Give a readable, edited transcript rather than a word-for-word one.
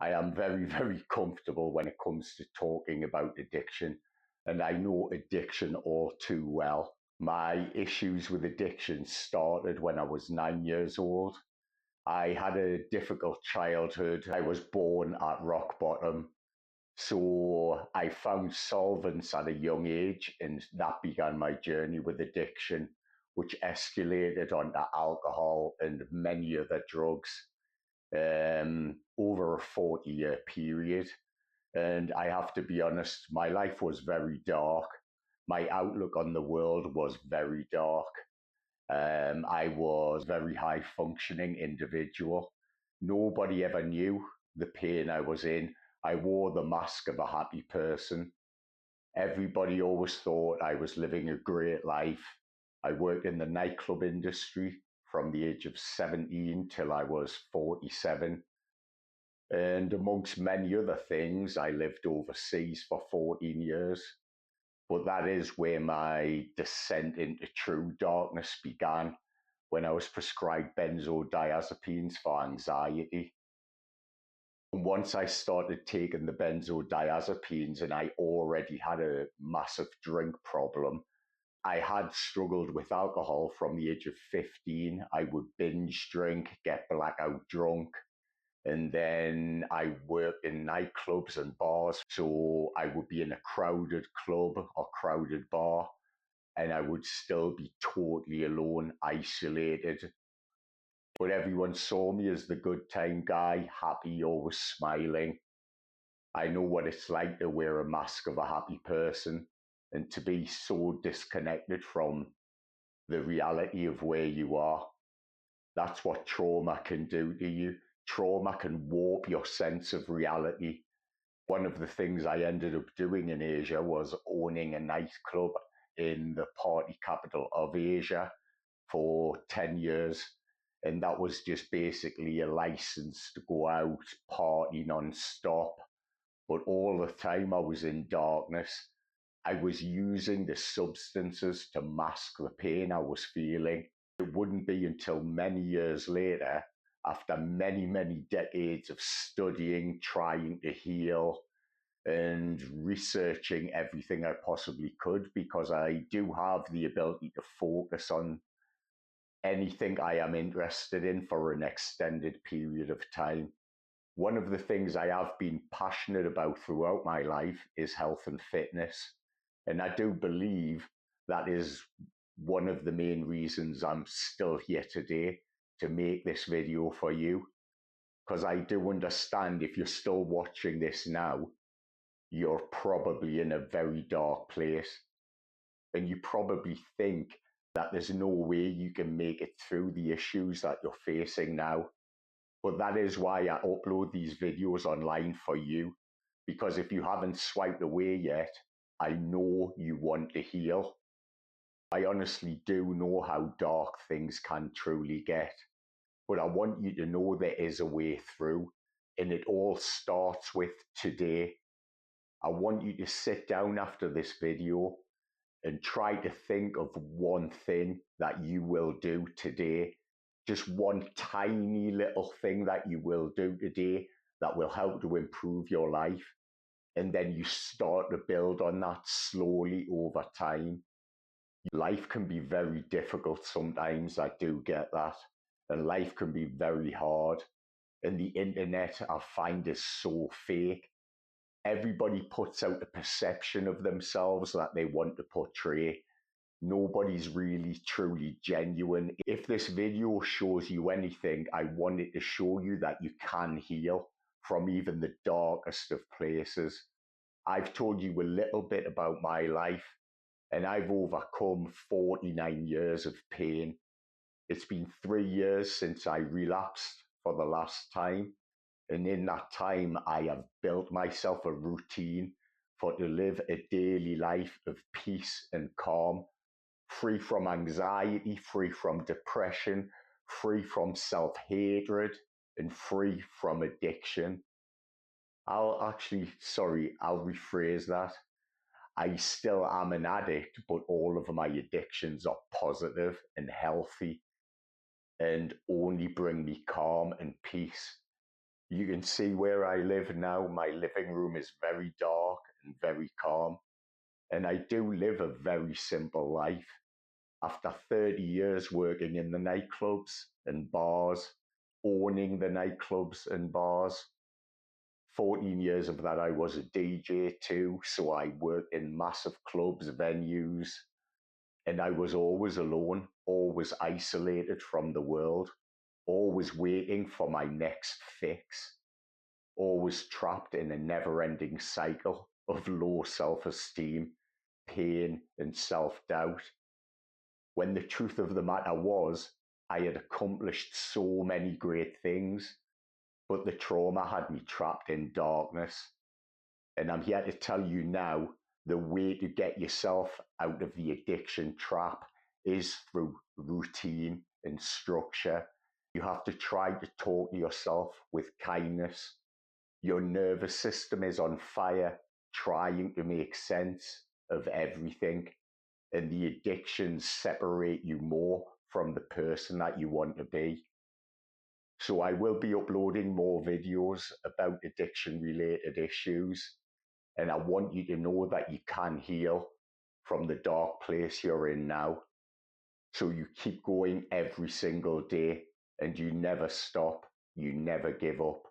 I am very, very comfortable when it comes to talking about addiction, and I know addiction all too well. My issues with addiction started when I was 9 years old. I had a difficult childhood. I was born at rock bottom. So I found solvents at a young age, and that began my journey with addiction, which escalated onto alcohol and many other drugs over a 40-year period. And I have to be honest, my life was very dark. My outlook on the world was very dark. I was a very high functioning individual. Nobody ever knew the pain I was in. I wore the mask of a happy person. Everybody always thought I was living a great life. I worked in the nightclub industry from the age of 17 till I was 47. And amongst many other things, I lived overseas for 14 years. But that is where my descent into true darkness began, when I was prescribed benzodiazepines for anxiety. And once I started taking the benzodiazepines and I already had a massive drink problem, I had struggled with alcohol from the age of 15. I would binge drink, get blackout drunk, and then I worked in nightclubs and bars. So I would be in a crowded club or crowded bar, and I would still be totally alone, isolated. But everyone saw me as the good time guy, happy, always smiling. I know what it's like to wear a mask of a happy person and to be so disconnected from the reality of where you are. That's what trauma can do to you. Trauma can warp your sense of reality. One of the things I ended up doing in Asia was owning a nightclub in the party capital of Asia for 10 years. And that was just basically a license to go out, party non-stop. But all the time I was in darkness. I was using the substances to mask the pain I was feeling. It wouldn't be until many years later, after many, many decades of studying, trying to heal, and researching everything I possibly could, because I do have the ability to focus on anything I am interested in for an extended period of time. One of the things I have been passionate about throughout my life is health and fitness. And I do believe that is one of the main reasons I'm still here today to make this video for you. Because I do understand if you're still watching this now, you're probably in a very dark place. And you probably think that there's no way you can make it through the issues that you're facing now. But that is why I upload these videos online for you, because if you haven't swiped away yet, I know you want to heal. I honestly do know how dark things can truly get, but I want you to know there is a way through, and it all starts with today. I want you to sit down after this video and try to think of one thing that you will do today. Just one tiny little thing that you will do today that will help to improve your life. And then you start to build on that slowly over time. Life can be very difficult sometimes, I do get that. And life can be very hard. And the internet, I find, is so fake. Everybody puts out a perception of themselves that they want to portray. Nobody's really truly genuine. If this video shows you anything, I want it to show you that you can heal from even the darkest of places. I've told you a little bit about my life, and I've overcome 49 years of pain. It's been 3 years since I relapsed for the last time. And in that time, I have built myself a routine to live a daily life of peace and calm, free from anxiety, free from depression, free from self-hatred, and free from addiction. I'll rephrase that. I still am an addict, but all of my addictions are positive and healthy and only bring me calm and peace. You can see where I live now. My living room is very dark and very calm. And I do live a very simple life. After 30 years working in the nightclubs and bars, owning the nightclubs and bars, 14 years of that I was a DJ too. So I worked in massive clubs, venues, and I was always alone, always isolated from the world, always waiting for my next fix, always trapped in a never ending cycle of low self esteem, pain, and self doubt. When the truth of the matter was, I had accomplished so many great things, but the trauma had me trapped in darkness. And I'm here to tell you now the way to get yourself out of the addiction trap is through routine and structure. You have to try to talk to yourself with kindness. Your nervous system is on fire, trying to make sense of everything, and the addictions separate you more from the person that you want to be. So I will be uploading more videos about addiction related issues, and I want you to know that you can heal from the dark place you're in now. So you keep going every single day and you never stop, you never give up.